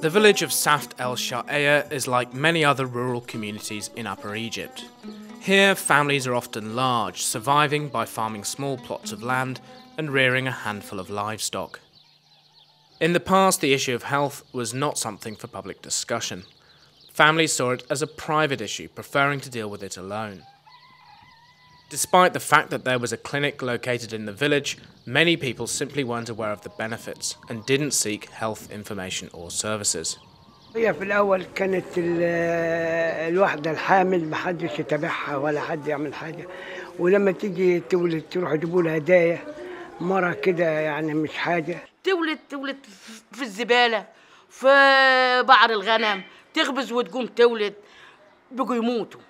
The village of Saft el-Sha'aya is like many other rural communities in Upper Egypt. Here, families are often large, surviving by farming small plots of land and rearing a handful of livestock. In the past, the issue of health was not something for public discussion. Families saw it as a private issue, preferring to deal with it alone. Despite the fact that there was a clinic located in the village, many people simply weren't aware of the benefits and didn't seek health information or services. هي في الأول كانت الواحدة الحامل محدش يتابعها ولا حد يعمل حاجة، ولما تيجي تولد تروح يجيبوا لها هدايا مرة كده يعني مش حاجة. تولد في الزبالة، في بعر الغنم، تخبز وتقوم تولد، بقوا يموتوا.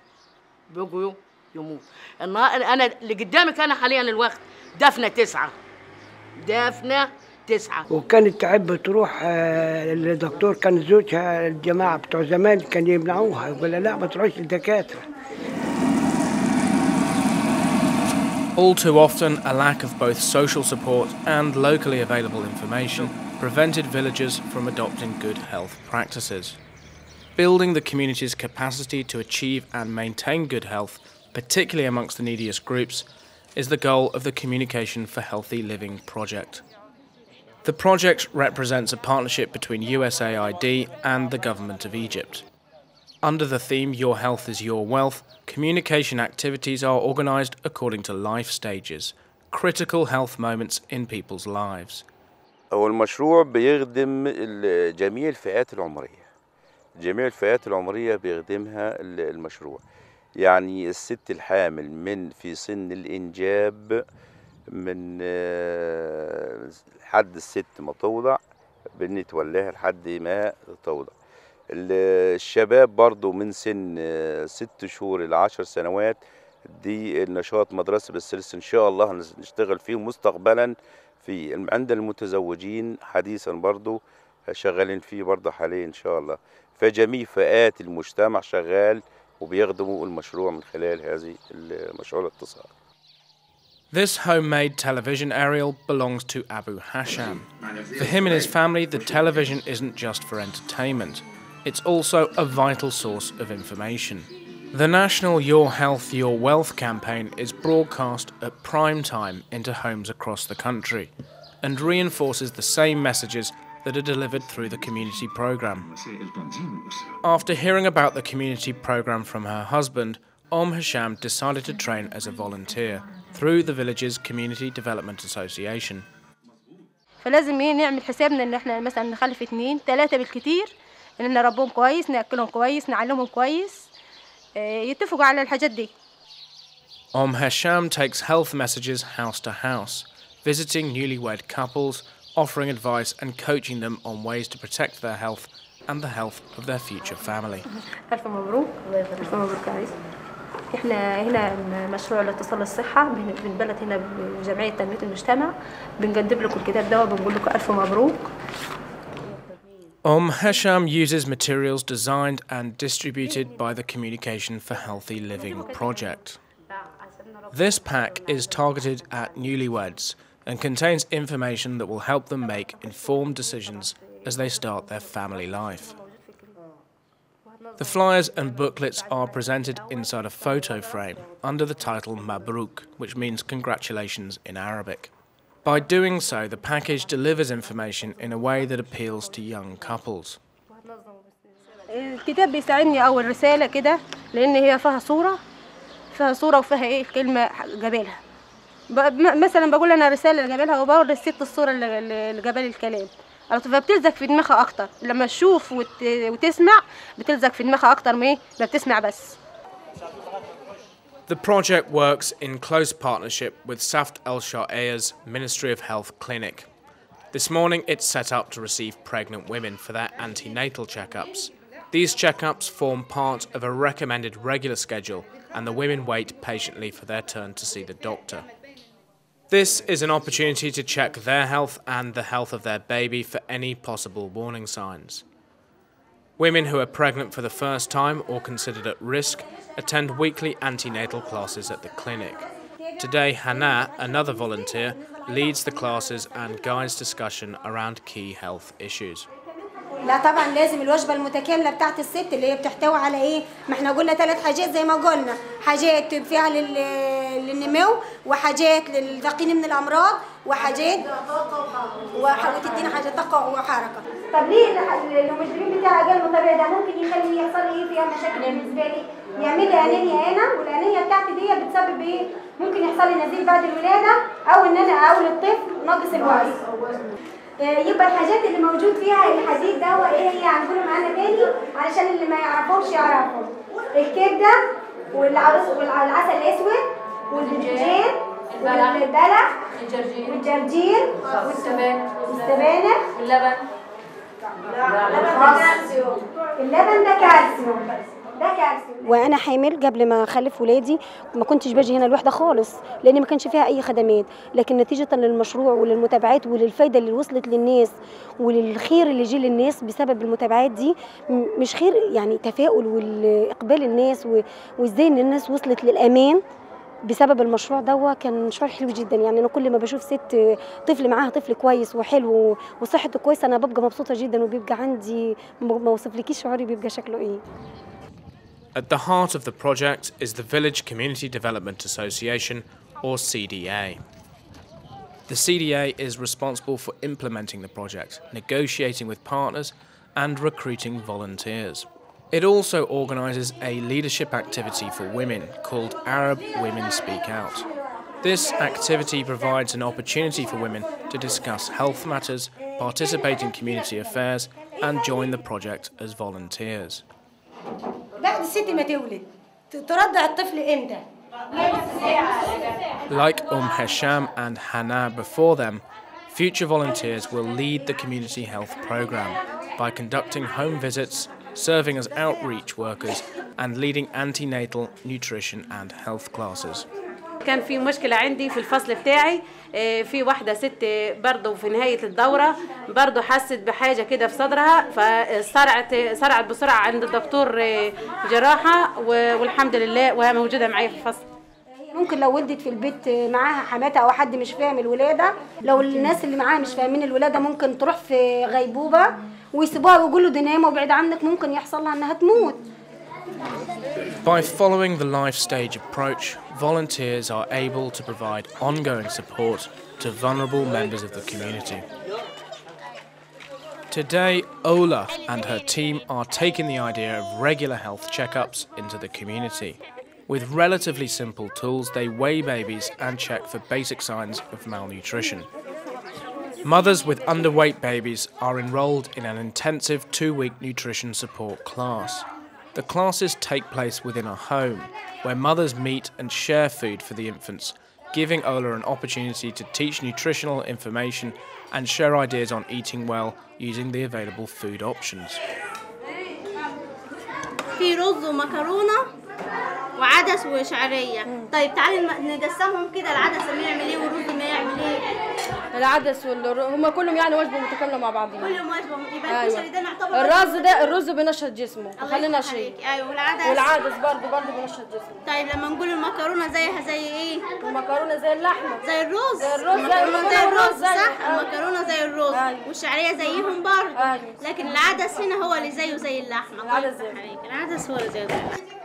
أنا اللي قدامك أنا حاليا الوقت دفنة 9. وكانت تعب تروح للدكتور، كان زوجها الجماعة بتوع زمان كان يمنعوها، يقول لا ما تروحش للدكاترة. All too often, a lack of both social support and locally available information prevented villagers from adopting good health practices. Building the community's capacity to achieve and maintain good health, particularly amongst the neediest groups, is the goal of the Communication for Healthy Living project. The project represents a partnership between USAID and the government of Egypt. Under the theme Your Health is Your Wealth, communication activities are organised according to life stages, critical health moments in people's lives. هو المشروع بيخدم جميع الفئات العمرية. جميع الفئات العمرية بيخدمها المشروع. يعني الست الحامل من في سن الإنجاب من حد الست ما توضع بنتولاها لحد ما توضع. الشباب برضو من سن 6 شهور إلى 10 سنوات، دي النشاط مدرسة بس لسه إن شاء الله نشتغل فيه مستقبلا. في عند المتزوجين حديثا برضو شغالين فيه برضو حاليا إن شاء الله. فجميع فئات المجتمع شغال وبيخدموا المشروع من خلال هذه المشروع الاتصال. This homemade television aerial belongs to Abu Hasham. For him and his family, the television isn't just for entertainment. It's also a vital source of information. The national Your Health, Your Wealth campaign is broadcast at prime time into homes across the country and reinforces the same messages that are delivered through the community program. After hearing about the community program from her husband, Hasham decided to train as a volunteer through the village's Community Development Association. فلازم نعمل حسابنا ان احنا مثلا نخلف 2 3 بالكتير، ان نربهم كويس، ناكلهم كويس، نعلمهم كويس، يتفقوا على الحاجات دي. Hasham takes health messages house to house, visiting newlywed couples, offering advice and coaching them on ways to protect their health and the health of their future family. ألف مبروك. ألف مبروك عريس. إحنا هنا مشروع الاتصال الصحة بنبلد هنا بجمعية تنمية المجتمع، بنقدم لكم الكتاب ده وبنقول لكم ألف مبروك. Hasham uses materials designed and distributed by the Communication for Healthy Living project. This pack is targeted at newlyweds and contains information that will help them make informed decisions as they start their family life. The flyers and booklets are presented inside a photo frame under the title Mabruk, which means congratulations in Arabic. By doing so, the package delivers information in a way that appeals to young couples. الكتاب بيساعدني أول رسالة كده، لأن هي فيها صورة وفيها كلمة جابلها. مثلا بقول أنا رسالة جابلها وبوري الست الصورة اللي جابل الكلام، فبتلزق في دماغها أكتر. لما تشوف وتسمع بتلزق في دماغها أكتر ما بتسمع بس. The project works in close partnership with Saft el-Sha'aya's Ministry of Health clinic. This morning it's set up to receive pregnant women for their antenatal checkups. These checkups form part of a recommended regular schedule, and the women wait patiently for their turn to see the doctor. This is an opportunity to check their health and the health of their baby for any possible warning signs. Women who are pregnant for the first time or considered at risk attend weekly antenatal classes at the clinic. Today, Hannah, another volunteer, leads the classes and guides discussion around key health issues. لا طبعا لازم الوجبه المتكامله بتاعت الست اللي هي بتحتوي على ايه؟ ما احنا قلنا 3 حاجات زي ما قلنا، حاجات فيها للنمو، وحاجات للتقيين من الامراض، وحاجات وتدينا حاجه طاقه وحركه. طب ليه الهرمون بتاع الجلد الطبيعي ده ممكن يخلي يحصل ايه فيها مشاكل بالنسبه لي؟ يعمل لي انيميا هنا، والانيميا بتاعتي دي بتسبب ايه؟ ممكن يحصل لي نزيف بعد الولاده، او ان انا اقول للطفل ناقص الوعي. يبقى الحاجات اللي موجود فيها الحديد ده ايه هي؟ هنقوله معانا تاني علشان اللي ما يعرفوش يعرفوا. الكبده والعسل الاسود والباذنجان والبلح والجرجير والسبانخ واللبن. اللبن ده كالسيوم. وانا حامل قبل ما اخلف ولادي ما كنتش باجي هنا الوحده خالص، لان ما كانش فيها اي خدمات، لكن نتيجه للمشروع وللمتابعات وللفايده اللي وصلت للناس وللخير اللي جه للناس بسبب المتابعات دي، مش خير يعني تفاؤل والاقبال الناس وازاي ان الناس وصلت للامان بسبب المشروع ده. كان مشروع حلو جدا. يعني انا كل ما بشوف ست طفل معاها طفل كويس وحلو وصحته كويسه انا ببقى مبسوطه جدا، وبيبقى عندي ما اوصفلكيش شعوري بيبقى شكله ايه. At the heart of the project is the Village Community Development Association, or CDA. The CDA is responsible for implementing the project, negotiating with partners, and recruiting volunteers. It also organises a leadership activity for women called Arab Women Speak Out. This activity provides an opportunity for women to discuss health matters, participate in community affairs, and join the project as volunteers. بعد الست ما تولد ترضع الطفل امتى؟ Like Hesham and Hannah before them, future volunteers will lead the community health program by conducting home visits, serving as outreach workers, and leading antenatal nutrition and health classes. كان في مشكلة عندي في الفصل بتاعي، في واحدة ست برضه في نهاية الدورة برضه حست بحاجة كده في صدرها، فسرعت بسرعة عند الدكتور جراحة، والحمد لله وهي موجودة معايا في الفصل. ممكن لو ولدت في البيت معاها حماتها او حد مش فاهم الولاده، لو الناس اللي معاها مش فاهمين الولاده ممكن تروح في غيبوبه ويسيبوها ويقولوا دي نايمه وبعيد عنك، ممكن يحصل لها انها تموت. By following the life stage approach, volunteers are able to provide ongoing support to vulnerable members of the community. Today, Ola and her team are taking the idea of regular health checkups into the community. With relatively simple tools, they weigh babies and check for basic signs of malnutrition. Mothers with underweight babies are enrolled in an intensive 2-week nutrition support class. The classes take place within a home, where mothers meet and share food for the infants, giving Ola an opportunity to teach nutritional information and share ideas on eating well using the available food options. في رز ومكرونة وعدس وشعرية. طيب تعالي نقسمهم كده، العدس ما يعمل ايه والرز ما يعمل ايه؟ العدس والرز هما كلهم يعني وجبه متكامله مع بعضهم. كلهم وجبه. يبقى الكشري ده نعتبر الرز بينشط جسمه وخلينا نشيط. ايوه والعدس برضه بينشط جسمه. طيب لما نقول المكرونه زيها زي ايه؟ المكرونه زي اللحمه. زي الرز. المكرونه زي الرز صح؟ المكرونه زي الرز والشعريه زيهم برضه. لكن العدس هنا هو اللي زيه زي اللحمه. العدس هو اللي زيه زي اللحمه.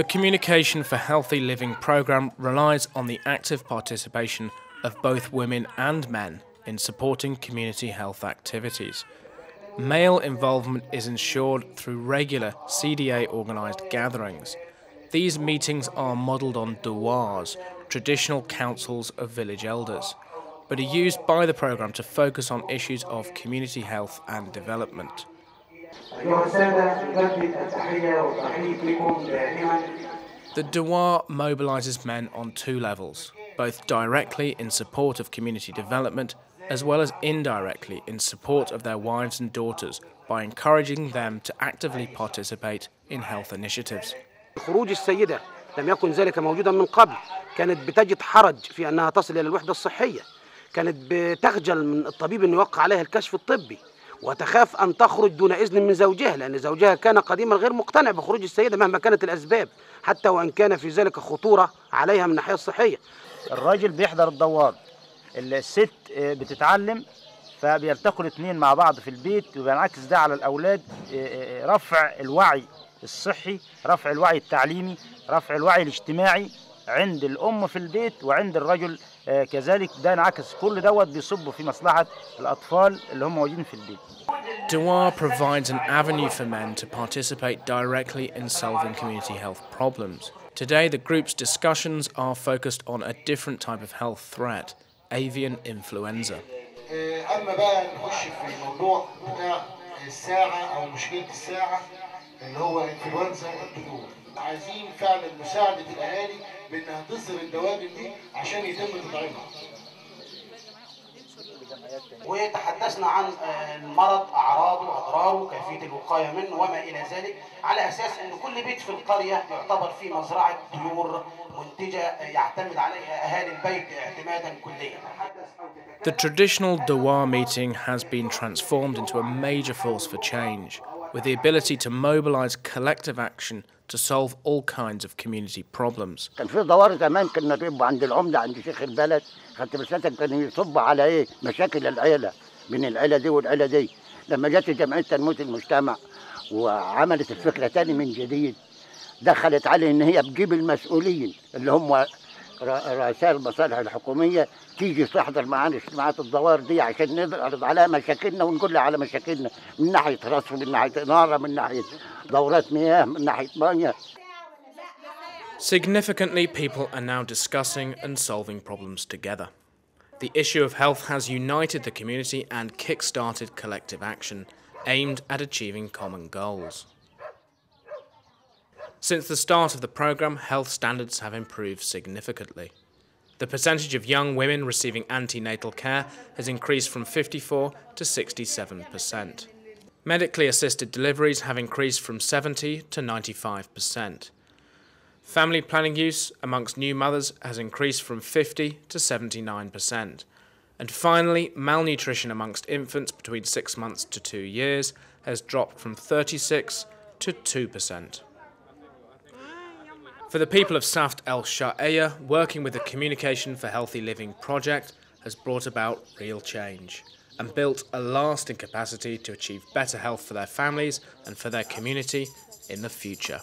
The Communication for Healthy Living programme relies on the active participation of both women and men in supporting community health activities. Male involvement is ensured through regular CDA-organised gatherings. These meetings are modelled on douars, traditional councils of village elders, but are used by the programme to focus on issues of community health and development. The douar mobilises men on 2 levels, both directly in support of community development as well as indirectly in support of their wives and daughters by encouraging them to actively participate in health initiatives. خروج السيدة لم يكن ذلك موجودا من قبل، كانت بتجد حرج في أنها تصل إلى الوحدة الصحية، كانت بتخجل من الطبيب أن يوقع عليها الكشف الطبي، وتخاف أن تخرج دون إذن من زوجها، لأن زوجها كان قديما غير مقتنع بخروج السيدة مهما كانت الأسباب، حتى وإن كان في ذلك خطورة عليها من الناحية الصحية. الراجل بيحضر الدوار، الست بتتعلم فبيلتقوا الاثنين مع بعض في البيت، وبينعكس ده على الأولاد رفع الوعي الصحي، رفع الوعي التعليمي، رفع الوعي الاجتماعي عند الأم في البيت وعند الرجل كذلك. ده انعكس كل دوت بيصب في مصلحة الأطفال اللي هم موجودين في البيت. DOIR provides an avenue for men to participate directly in solving community health problems. Today, the group's discussions are focused on a different type of health threat, avian influenza. أما بقى نخش في الموضوع بتاع الساعة أو مشكلة الساعة اللي هو انفلونزا الطيور. عايزين فعلا مساعدة الأهالي بأنها تصدر الدواجن دي عشان يتم تطعيمها. وتحدثنا عن المرض، أعراضه، أضراره، كيفية الوقاية منه وما إلى ذلك، على أساس أن كل بيت في القرية يعتبر فيه مزرعة طيور منتجة يعتمد عليها أهالي البيت اعتمادا كليا. The traditional DOIR meeting has been transformed into a major force for change, with the ability to mobilize collective action to solve all kinds of community problems. كان في دوار زمان كنا بنبقى عند العمدة عند شيخ البلد، خدت بالك كان يصب على ايه؟ مشاكل العيلة بين العيلة دي والعيلة دي. لما جت جمعية تنمية المجتمع وعملت الفكرة تاني من جديد، دخلت عليه ان هي بتجيب المسؤولين اللي هم رؤساء المصالح الحكومية تيجي تحضر معانا اجتماعات الدوار دي عشان نعرض عليها مشاكلنا ونقول لها على مشاكلنا من ناحية رصف، من ناحية إنارة، من ناحية دورات مياه، من ناحية مياه. Significantly, people are now discussing and solving problems together. The issue of health has united the community and kick-started collective action aimed at achieving common goals. Since the start of the programme, health standards have improved significantly. The percentage of young women receiving antenatal care has increased from 54% to 67%. Medically assisted deliveries have increased from 70% to 95%. Family planning use amongst new mothers has increased from 50% to 79%. And finally, malnutrition amongst infants between 6 months to 2 years has dropped from 36% to 2%. For the people of Saft el-Sha'aya, working with the Communication for Healthy Living project has brought about real change and built a lasting capacity to achieve better health for their families and for their community in the future.